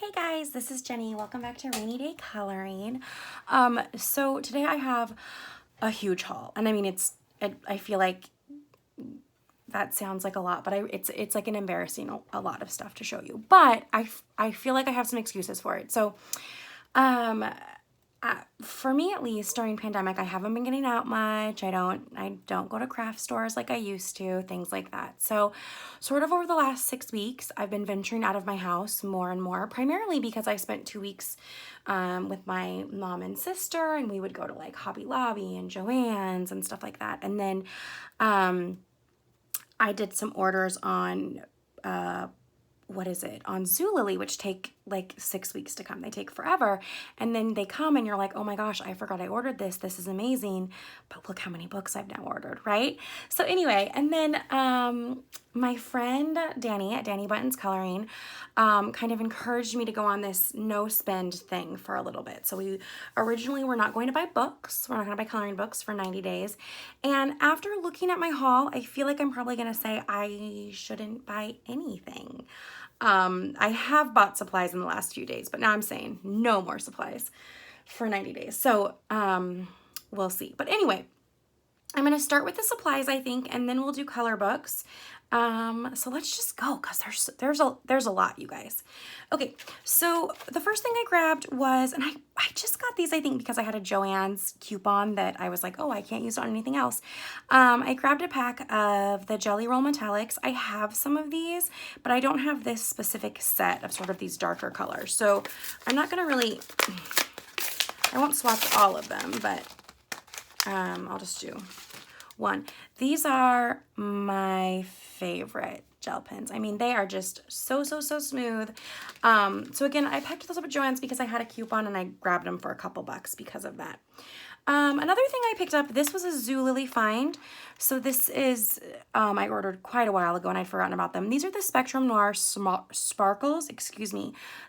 Hey guys, this is Jenny. Welcome back to Rainy Day Coloring. So today I have a huge haul, and I mean I feel like that sounds like a lot, but it's like an embarrassing a lot of stuff to show you. But I feel like I have some excuses for it. So, for me at least during pandemic, I haven't been getting out much. I don't go to craft stores like I used to, things like that. So sort of over the last 6 weeks, I've been venturing out of my house more and more, primarily because I spent 2 weeks with my mom and sister, and we would go to like Hobby Lobby and Joann's and stuff like that. And then I did some orders on on Zulily, which take like 6 weeks to come. They take forever. And then they come and you're like, oh my gosh, I forgot I ordered this. This is amazing. But look how many books I've now ordered, right? So anyway, and then my friend Danny at Danny Buttons Coloring kind of encouraged me to go on this no spend thing for a little bit. So we originally were not going to buy books. We're not going to buy coloring books for 90 days. And after looking at my haul, I feel like I'm probably going to say I shouldn't buy anything. I have bought supplies in the last few days, but now I'm saying no more supplies for 90 days. So, we'll see. But anyway, I'm going to start with the supplies, I think, and then we'll do color books. So let's just go because there's a lot, you guys. Okay, so the first thing I grabbed was, and I just got these, I think, because I had a Joann's coupon that I was like, oh, I can't use it on anything else. I grabbed a pack of the Jelly Roll Metallics. I have some of these, but I don't have this specific set of sort of these darker colors. So I'm not going to really, I won't swatch all of them, but I'll just do one. These are my favorite gel pens. I mean, they are just so smooth. So again, I picked those up at Joann's because I had a coupon and I grabbed them for a couple bucks because of that. Another thing I picked up, this was a Zulily find. So this is, I ordered quite a while ago and I'd forgotten about them. These are the Spectrum Noir Sparkles,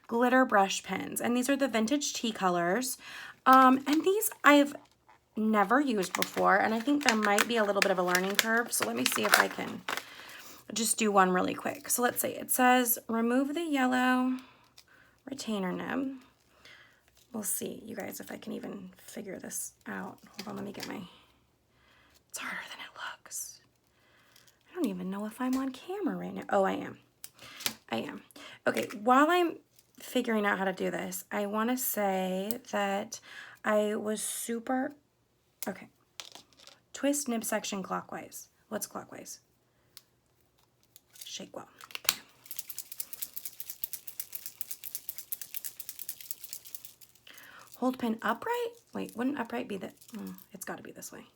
glitter brush pens. And these are the vintage tea colors. And these I've never used before, and I think there might be a little bit of a learning curve, so let me see if I can just do one really quick. So let's see, it says remove the yellow retainer nib. We'll see, you guys, if I can even figure this out. Hold on, let me get my, it's harder than it looks. I don't even know if I'm on camera right now. Oh, I am. Okay, while I'm figuring out how to do this, I want to say that I was super, okay, twist nib section clockwise. What's clockwise? Shake well. Okay. Hold pin upright? Wait, wouldn't upright be the, it's got to be this way.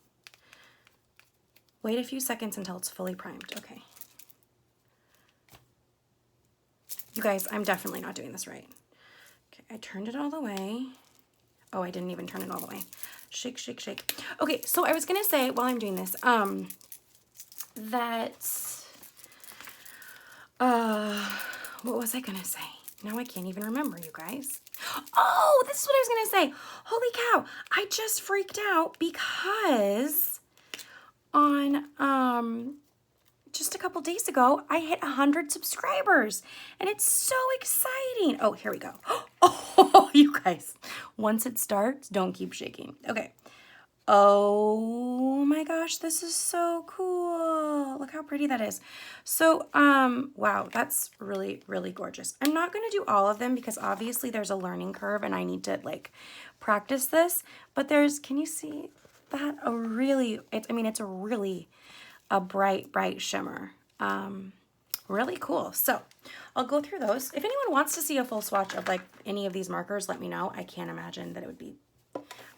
Wait a few seconds until it's fully primed. Okay. You guys, I'm definitely not doing this right. Okay, I turned it all the way. Oh, I didn't even turn it all the way. Shake, shake, shake. Okay, so I was going to say, while I'm doing this, what was I going to say? Now I can't even remember, you guys. Oh, this is what I was going to say. Holy cow. I just freaked out because on, just a couple days ago, I hit 100 subscribers, and it's so exciting. Oh, here we go. Oh, you guys, once it starts, don't keep shaking. Okay. Oh my gosh, this is so cool. Look how pretty that is. So, wow, that's really, really gorgeous. I'm not going to do all of them because obviously there's a learning curve and I need to like practice this, but there's, can you see that? It's really a bright shimmer. Really cool. So I'll go through those. If anyone wants to see a full swatch of like any of these markers, let me know. I can't imagine that it would be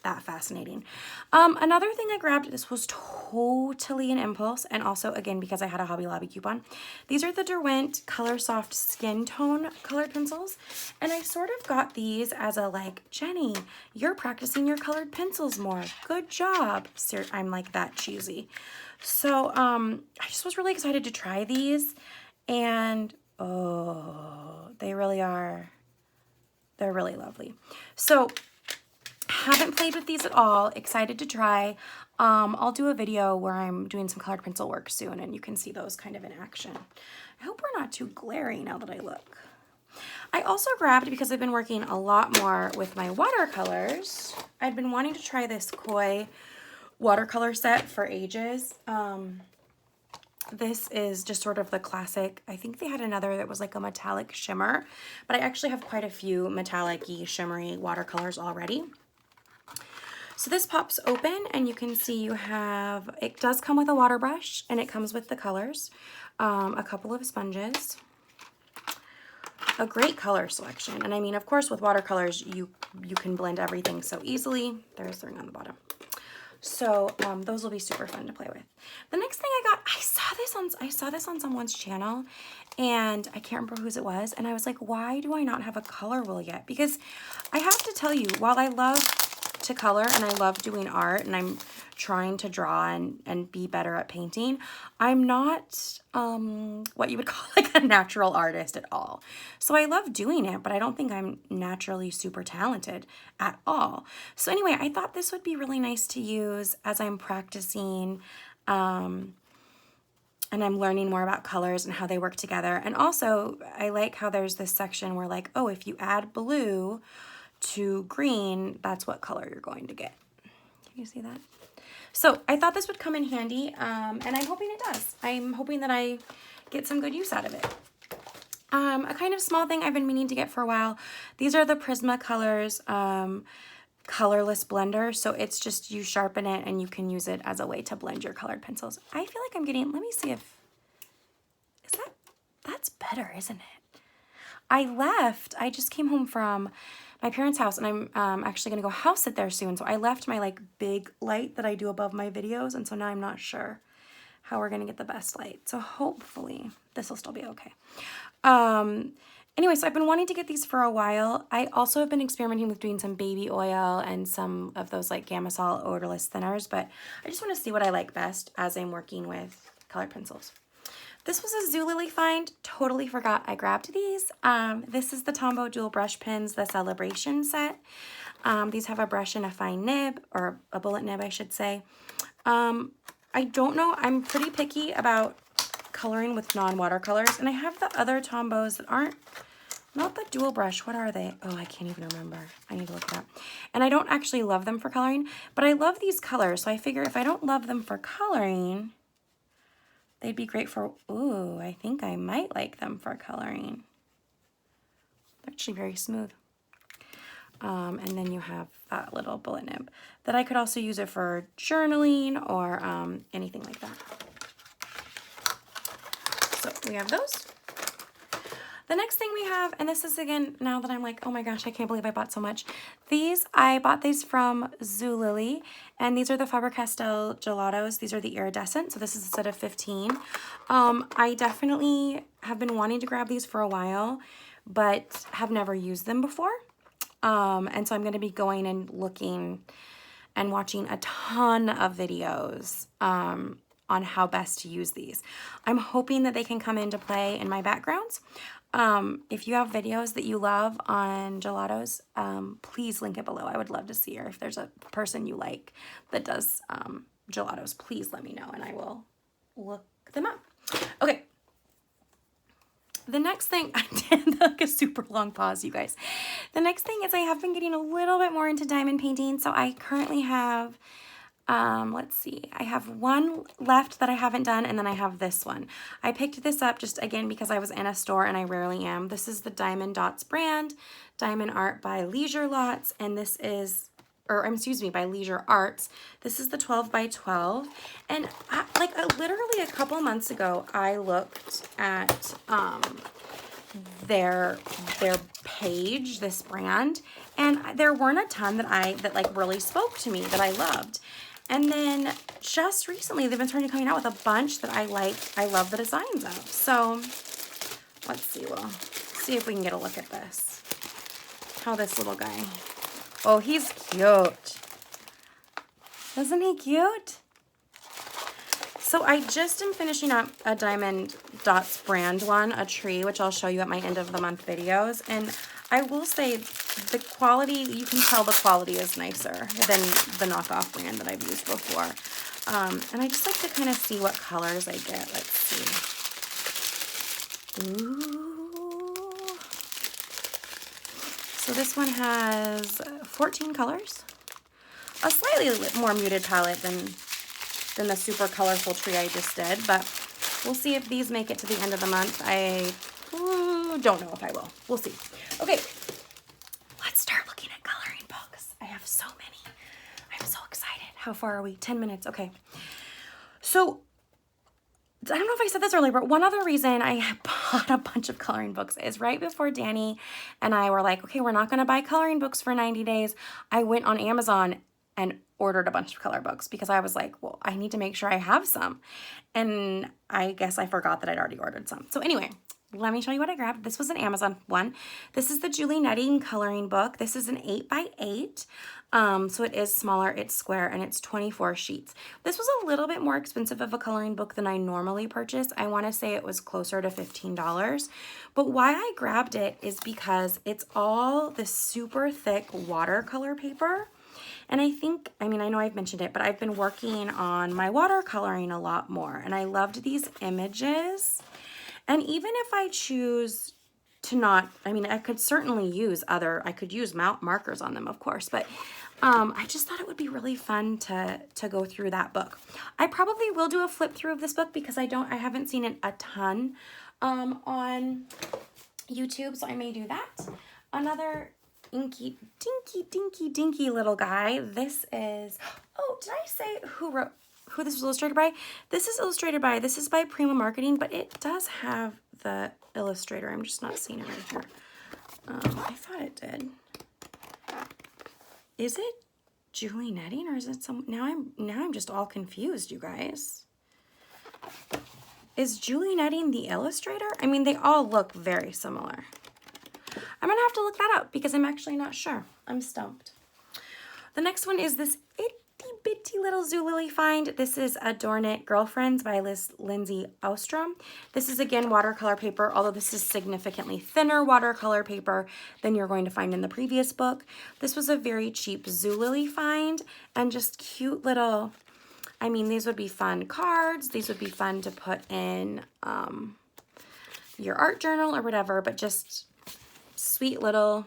that fascinating. Another thing I grabbed, this was totally an impulse, and also again because I had a Hobby Lobby coupon. These are the Derwent Color Soft Skin Tone colored pencils, and I sort of got these as a like, Jenny, you're practicing your colored pencils more. Good job. I'm like that cheesy. So I just was really excited to try these, and oh, they really are. They're really lovely. So haven't played with these at all. Excited to try. I'll do a video where I'm doing some colored pencil work soon, and you can see those kind of in action. I hope we're not too glary now that I look. I also grabbed, because I've been working a lot more with my watercolors, I'd been wanting to try this Koi watercolor set for ages. This is just sort of the classic. I think they had another that was like a metallic shimmer, but I actually have quite a few metallic-y, shimmery watercolors already. So this pops open and you can see you have, it does come with a water brush and it comes with the colors, a couple of sponges, a great color selection. And I mean, of course, with watercolors, you can blend everything so easily. There's the ring on the bottom. So those will be super fun to play with. The next thing I got, I saw this on someone's channel, and I can't remember whose it was, and I was like, why do I not have a color wheel yet? Because I have to tell you, while I love to color and I love doing art and I'm trying to draw and be better at painting, I'm not what you would call like a natural artist at all. So I love doing it, but I don't think I'm naturally super talented at all. So anyway, I thought this would be really nice to use as I'm practicing and I'm learning more about colors and how they work together. And also, I like how there's this section where like, oh, if you add blue to green, that's what color you're going to get. Can you see that? So I thought this would come in handy, and I'm hoping it does. I'm hoping that I get some good use out of it. A kind of small thing I've been meaning to get for a while. These are the Prismacolors colorless blender. So it's just, you sharpen it and you can use it as a way to blend your colored pencils. I feel like I'm getting, let me see if, that's better, isn't it? I just came home from my parents' house, and I'm actually gonna go house sit there soon. So I left my like big light that I do above my videos, and so now I'm not sure how we're gonna get the best light. So hopefully this will still be okay. Anyway, so I've been wanting to get these for a while. I also have been experimenting with doing some baby oil and some of those like Gamasol odorless thinners, but I just want to see what I like best as I'm working with colored pencils. This was a Zulily find. Totally forgot I grabbed these. This is the Tombow Dual Brush Pens, the Celebration set. These have a brush and a fine nib, or a bullet nib, I should say. I don't know. I'm pretty picky about coloring with non-watercolors, and I have the other Tombows that aren't, not the dual brush. What are they? Oh, I can't even remember. I need to look it up. And I don't actually love them for coloring, but I love these colors. So I figure if I don't love them for coloring, they'd be great for, ooh, I think I might like them for coloring. They're actually very smooth. And then you have that little bullet nib that I could also use it for journaling or anything like that. So we have those. The next thing we have, and this is again, now that I'm like, oh my gosh, I can't believe I bought so much. I bought these from Zulily, and these are the Faber-Castell gelatos. These are the iridescent, so this is a set of 15. I definitely have been wanting to grab these for a while, but have never used them before. And so I'm gonna be going and looking and watching a ton of videos on how best to use these. I'm hoping that they can come into play in my backgrounds. If you have videos that you love on gelatos, please link it below. I would love to see, or if there's a person you like that does gelatos, please let me know and I will look them up. Okay. The next thing, I did like a super long pause, you guys. The next thing is I have been getting a little bit more into diamond painting. So I currently have, let's see, I have one left that I haven't done, and then I have this one. I picked this up just again because I was in a store and I rarely am. This is the Diamond Dots brand, Diamond Art by Leisure Lots, and this is, or excuse me, by Leisure Arts. This is the 12 by 12, and literally a couple months ago, I looked at their page, this brand, and there weren't a ton that like really spoke to me that I loved. And then just recently, they've been starting coming out with a bunch that I like. I love the designs of. So let's see. We'll see if we can get a look at this. How this little guy. Oh, he's cute. Isn't he cute? So I just am finishing up a Diamond Dots brand one, a tree, which I'll show you at my end of the month videos. And I will say the quality, you can tell the quality is nicer than the knockoff brand that I've used before. And I just like to kind of see what colors I get. Let's see. Ooh. So this one has 14 colors. A slightly more muted palette than the super colorful tree I just did, but we'll see if these make it to the end of the month. I don't know if I will. We'll see. Okay, let's start looking at coloring books. I have so many. I'm so excited. How far are we? 10 minutes. Okay. So I don't know if I said this earlier, but one other reason I bought a bunch of coloring books is right before Danny and I were like, okay, we're not going to buy coloring books for 90 days. I went on Amazon and ordered a bunch of color books because I was like, well, I need to make sure I have some. And I guess I forgot that I'd already ordered some. So anyway, let me show you what I grabbed. This was an Amazon one. This is the Julie Netting coloring book. This is an 8x8. So it is smaller, it's square, and it's 24 sheets. This was a little bit more expensive of a coloring book than I normally purchase. I want to say it was closer to $15. But why I grabbed it is because it's all this super thick watercolor paper. And I know I've mentioned it, but I've been working on my watercoloring a lot more. And I loved these images. And even if I choose to not, I could certainly use I could use markers on them, of course, but I just thought it would be really fun to go through that book. I probably will do a flip through of this book because I haven't seen it a ton on YouTube, so I may do that. Another inky, dinky little guy. This is, did I say who this was illustrated by? This is by Prima Marketing, but it does have the illustrator. I'm just not seeing it right here. I thought it did. Is it Julie Netting or is it now I'm just all confused, you guys. Is Julie Netting the illustrator? They all look very similar. I'm gonna have to look that up because I'm actually not sure. I'm stumped. The next one is this itty bitty little Zulily find. This is Adorn It Girlfriends by Lindsay Ostrom. This is again watercolor paper, although this is significantly thinner watercolor paper than you're going to find in the previous book. This was a very cheap Zulily find and just cute little, these would be fun cards. These would be fun to put in your art journal or whatever, but just sweet little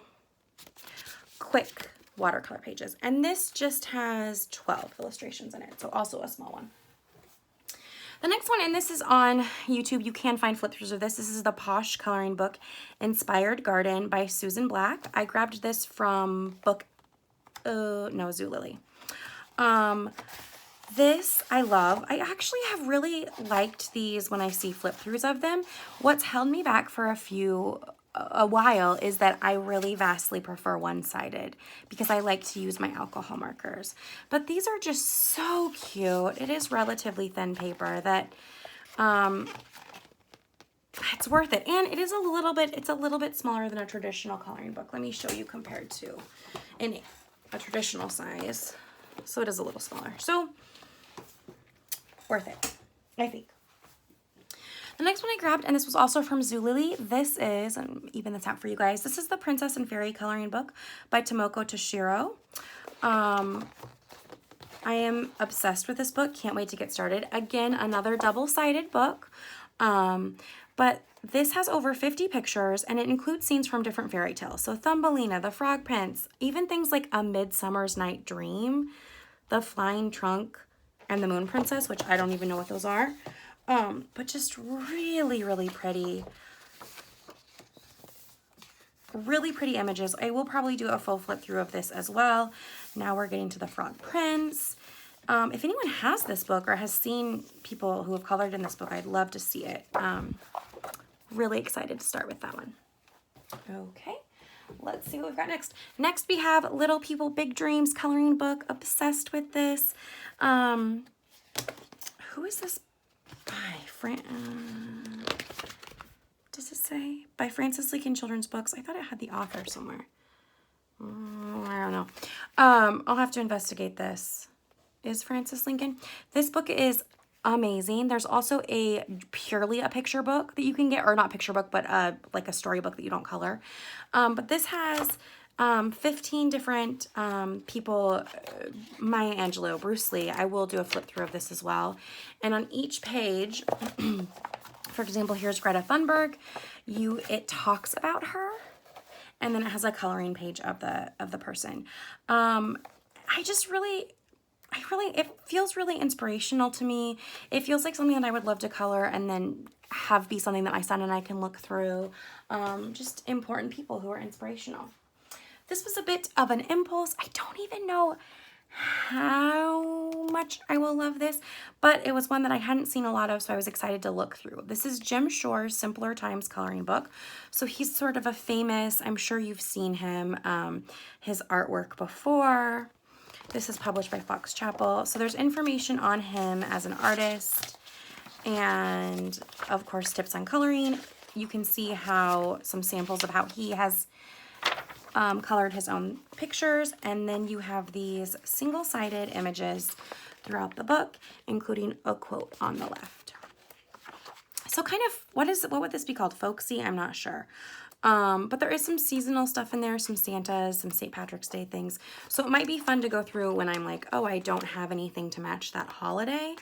quick watercolor pages. And this just has 12 illustrations in it, so also a small one. The next one, and this is on YouTube, you can find flip throughs of this. This is the Posh Coloring Book Inspired Garden by Susan Black. I grabbed this from Zulily. This I love. I actually have really liked these when I see flip throughs of them. What's held me back for a while is that I really vastly prefer one-sided because I like to use my alcohol markers. But these are just so cute. It is relatively thin paper that it's worth it. And it is it's a little bit smaller than a traditional coloring book. Let me show you compared to a traditional size. So it is a little smaller. So worth it, I think. The next one I grabbed, and this was also from Zulily, this is, and even this out for you guys, this is the Princess and Fairy Coloring Book by Tomoko Toshiro. I am obsessed with this book. Can't wait to get started. Again, another double-sided book, but this has over 50 pictures, and it includes scenes from different fairy tales. So Thumbelina, the Frog Prince, even things like A Midsummer's Night Dream, The Flying Trunk, and The Moon Princess, which I don't even know what those are. But just really, really pretty images. I will probably do a full flip through of this as well. Now we're getting to the Frog Prince. If anyone has this book or has seen people who have colored in this book, I'd love to see it. Really excited to start with that one. Okay, let's see what we've got next. Next we have Little People Big Dreams coloring book. Obsessed with this. Who is this by? Does it say? By Frances Lincoln Children's Books. I thought it had the author somewhere. I don't know. I'll have to investigate this. Is Frances Lincoln? This book is amazing. There's also purely a picture book that you can get, or not picture book, but like a storybook that you don't color. But this has 15 different people, Maya Angelou, Bruce Lee. I will do a flip through of this as well. And on each page, for example, here's Greta Thunberg. It talks about her. and then it has a coloring page of the person. It feels really inspirational to me. It feels like something that I would love to color and then have be something that my son and I can look through. Just important people who are inspirational. This was a bit of an impulse. I don't even know how much I will love this, but it was one that I hadn't seen a lot of, so I was excited to look through. This is Jim Shore's Simpler Times coloring book. So he's sort of a famous, I'm sure you've seen him, his artwork before. This is published by Fox Chapel. So there's information on him as an artist and, of course, tips on coloring. You can see how some samples of how he has colored his own pictures, and then you have these single-sided images throughout the book, including a quote on the left. So kind of, what would this be called? Folksy? I'm not sure. But there is some seasonal stuff in there, some Santas, some St. Patrick's Day things. So it might be fun to go through when I'm like, oh, I don't have anything to match that holiday.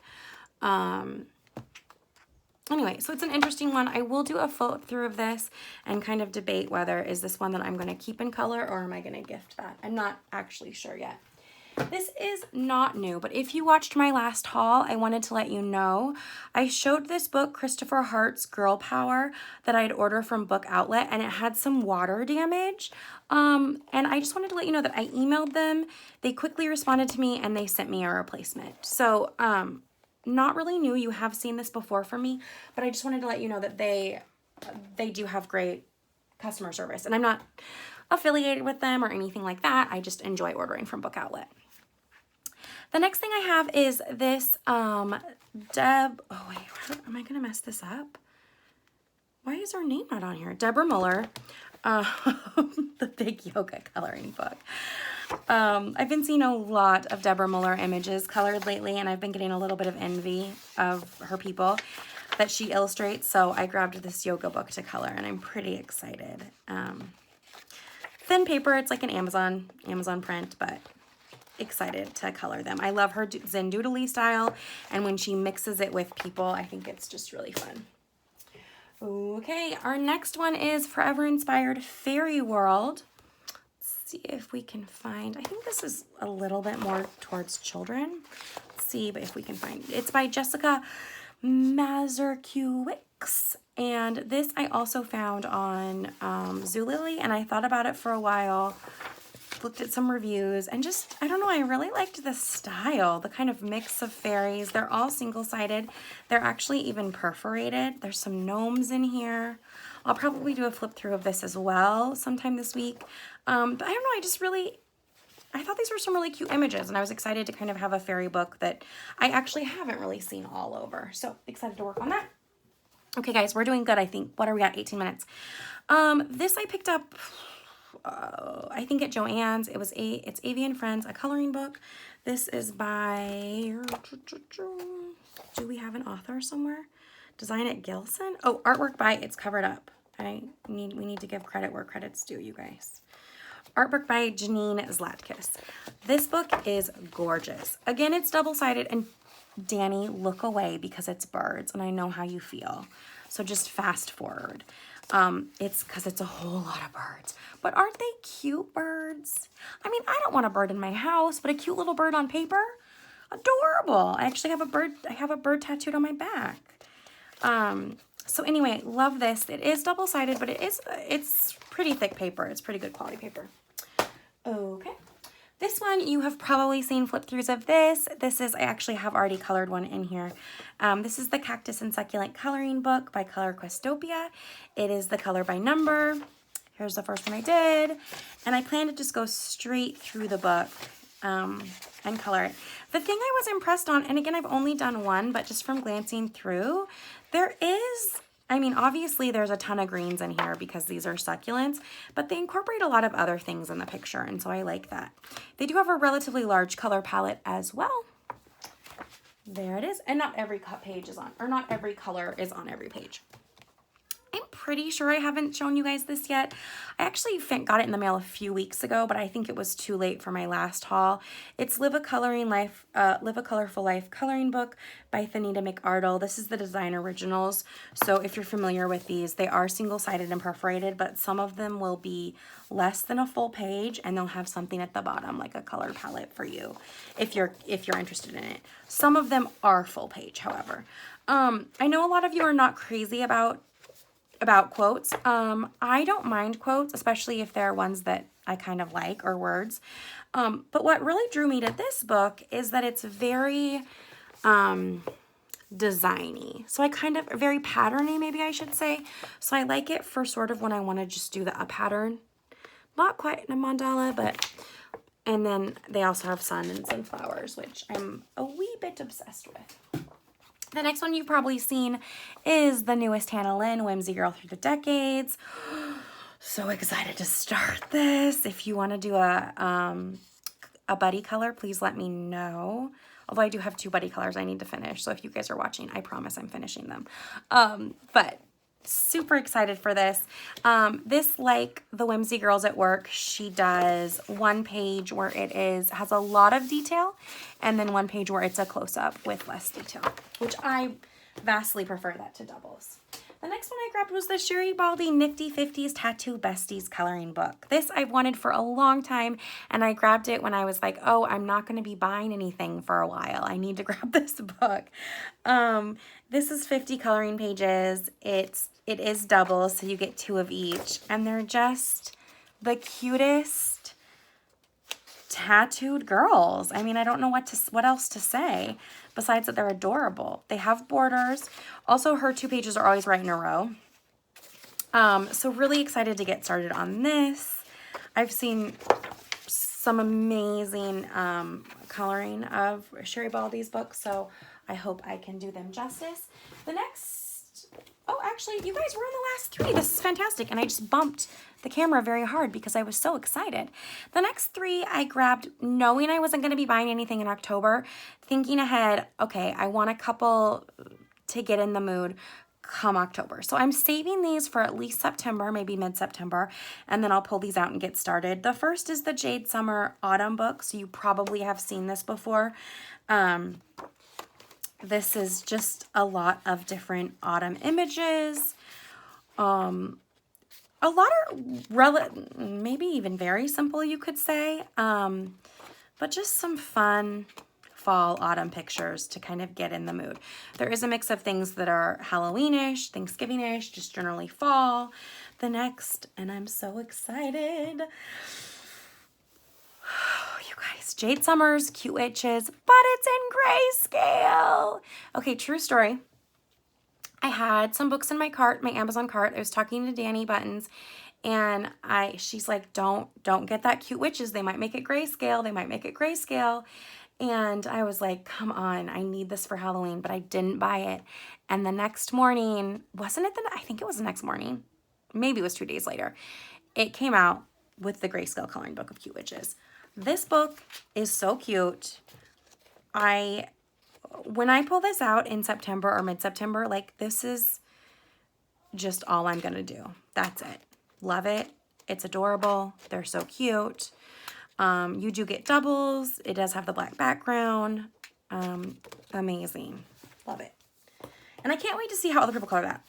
Anyway, so it's an interesting one. I will do a flip through of this and kind of debate whether is this one that I'm going to keep in color or am I going to gift that. I'm not actually sure yet. This is not new, but if you watched my last haul, I wanted to let you know I showed this book, Christopher Hart's Girl Power, that I'd ordered from Book Outlet, and it had some water damage. And I just wanted to let you know that I emailed them. They quickly responded to me and they sent me a replacement. So, not really new. You have seen this before from me, but I just wanted to let you know that they do have great customer service, and I'm not affiliated with them or anything like that. I just enjoy ordering from Book Outlet. The next thing I have is this oh wait, am I gonna mess this up? Why is her name not on here? Deborah Muller, the big yoga coloring book. I've been seeing a lot of Deborah Muller images colored lately, and I've been getting a little bit of envy of her people that she illustrates, so I grabbed this yoga book to color, and I'm pretty excited. Thin paper, it's like an Amazon print, but excited to color them. I love her Zen Doodly style, and when she mixes it with people, I think it's just really fun. Okay, our next one is Forever Inspired Fairy World. Let's see if we can find, I think this is a little bit more towards children. Let's see if we can find, it's by Jessica Mazurkiewicz, and this I also found on Zulily, and I thought about it for a while, looked at some reviews, and just, I don't know, I really liked the style, the kind of mix of fairies. They're all single-sided. They're actually even perforated. There's some gnomes in here. I'll probably do a flip through of this as well sometime this week. But I don't know, I thought these were some really cute images, and I was excited to kind of have a fairy book that I actually haven't really seen all over. So excited to work on that. Okay, guys, we're doing good, I think. What are we at? 18 minutes. This I picked up, I think at Joann's. It's Avian Friends, a coloring book. This is by, do we have an author somewhere? Design at Gilson? Oh, artwork by It's Covered Up. We need to give credit where credit's due, you guys. Artwork by Janine Zlatkis. This book is gorgeous. Again, it's double-sided, and Danny, look away because it's birds, and I know how you feel. So just fast forward. It's because it's a whole lot of birds. But aren't they cute birds? I mean, I don't want a bird in my house, but a cute little bird on paper? Adorable. I actually have a bird. I have a bird tattooed on my back. So anyway, love this. It is double-sided, but it's pretty thick paper. It's pretty good quality paper. Okay. This one, you have probably seen flip-throughs of this. I actually have already colored one in here. This is the Cactus and Succulent Coloring Book by Color Questopia. It is the color by number. Here's the first one I did. And I plan to just go straight through the book and color it. The thing I was impressed on, and again, I've only done one, but just from glancing through, obviously there's a ton of greens in here because these are succulents, but they incorporate a lot of other things in the picture, and so I like that. They do have a relatively large color palette as well. There it is, and not every page is on, or not every color is on every page. I'm pretty sure I haven't shown you guys this yet. I actually got it in the mail a few weeks ago, but I think it was too late for my last haul. It's Live a Colorful Life coloring book by Thanita McArdle. This is the design originals. So if you're familiar with these, they are single-sided and perforated, but some of them will be less than a full page, and they'll have something at the bottom like a color palette for you if you're interested in it. Some of them are full page, however. I know a lot of you are not crazy about quotes. I don't mind quotes, especially if they're ones that I kind of like, or words. But what really drew me to this book is that it's very designy. So I kind of, very patterny, maybe I should say. So I like it for sort of when I want to just do a pattern. Not quite in a mandala, but, and then they also have sun and sunflowers, which I'm a wee bit obsessed with. The next one you've probably seen is the newest Hannah Lynn, Whimsy Girl Through the Decades. So excited to start this. If you want to do a buddy color, please let me know. Although I do have 2 buddy colors I need to finish. So if you guys are watching, I promise I'm finishing them. But super excited for this. This, like the Whimsy Girls at Work, she does one page where it has a lot of detail, and then one page where it's a close-up with less detail, which I vastly prefer that to doubles. The next one I grabbed was the Sherry Baldy Nifty 50s Tattoo Besties coloring book. This I've wanted for a long time, and I grabbed it when I was like, oh, I'm not going to be buying anything for a while. I need to grab this book. This is 50 coloring pages. It is doubles, so you get 2 of each, and they're just the cutest tattooed girls. I mean, I don't know what else to say besides that they're adorable. They have borders. Also, her 2 pages are always right in a row. So really excited to get started on this. I've seen some amazing coloring of Sherry Baldy's books, so I hope I can do them justice. The next, oh, actually, you guys were on the last 3. This is fantastic, and I just bumped the camera very hard because I was so excited. The next 3 I grabbed knowing I wasn't going to be buying anything in October, thinking ahead, okay, I want a couple to get in the mood come October. So I'm saving these for at least September, maybe mid-September, and then I'll pull these out and get started. The first is the Jade Summer Autumn book, so you probably have seen this before. This is just a lot of different autumn images. A lot are maybe even very simple, you could say, but just some fun fall, autumn pictures to kind of get in the mood. There is a mix of things that are Halloweenish, Thanksgiving-ish, just generally fall. The next, and I'm so excited. You guys, Jade Summer's Cute Witches, but it's in grayscale. Okay, true story. I had some books in my cart, my Amazon cart. I was talking to Danny Buttons, and she's like, don't get that Cute Witches. They might make it grayscale. They might make it grayscale. And I was like, come on, I need this for Halloween, but I didn't buy it. And the next morning, I think it was the next morning. Maybe it was 2 days later. It came out with the grayscale coloring book of Cute Witches. This book is so cute. When I pull this out in September or mid-September, like, this is just all I'm going to do. That's it. Love it. It's adorable. They're so cute. You do get doubles. It does have the black background. Amazing. Love it. And I can't wait to see how other people color that.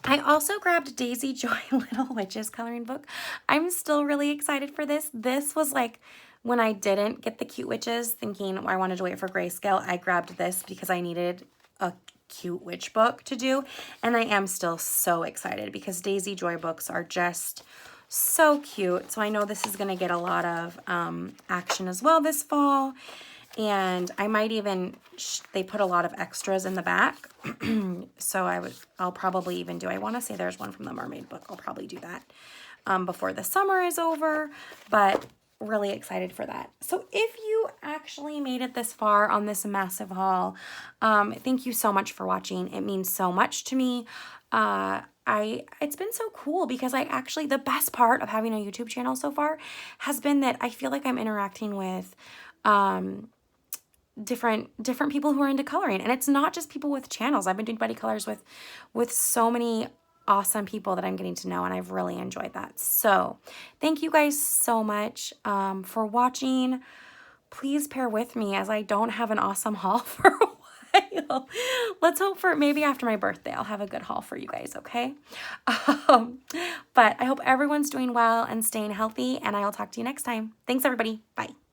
I also grabbed Daisy Joy Little Witches coloring book. I'm still really excited for this. This was like when I didn't get the Cute Witches, thinking I wanted to wait for grayscale. I grabbed this because I needed a cute witch book to do. And I am still so excited because Daisy Joy books are just so cute. So I know this is going to get a lot of action as well this fall. And I might even, they put a lot of extras in the back. So I'll probably even I want to say there's one from the Mermaid book. I'll probably do that before the summer is over, but really excited for that. So if you actually made it this far on this massive haul, thank you so much for watching. It means so much to me. It's been so cool because the best part of having a YouTube channel so far has been that I feel like I'm interacting with different people who are into coloring, and it's not just people with channels. I've been doing buddy colors with so many awesome people that I'm getting to know, and I've really enjoyed that. So thank you guys so much for watching. Please bear with me as I don't have an awesome haul for a while. Let's hope for maybe after my birthday, I'll have a good haul for you guys, okay? But I hope everyone's doing well and staying healthy, and I'll talk to you next time. Thanks, everybody. Bye.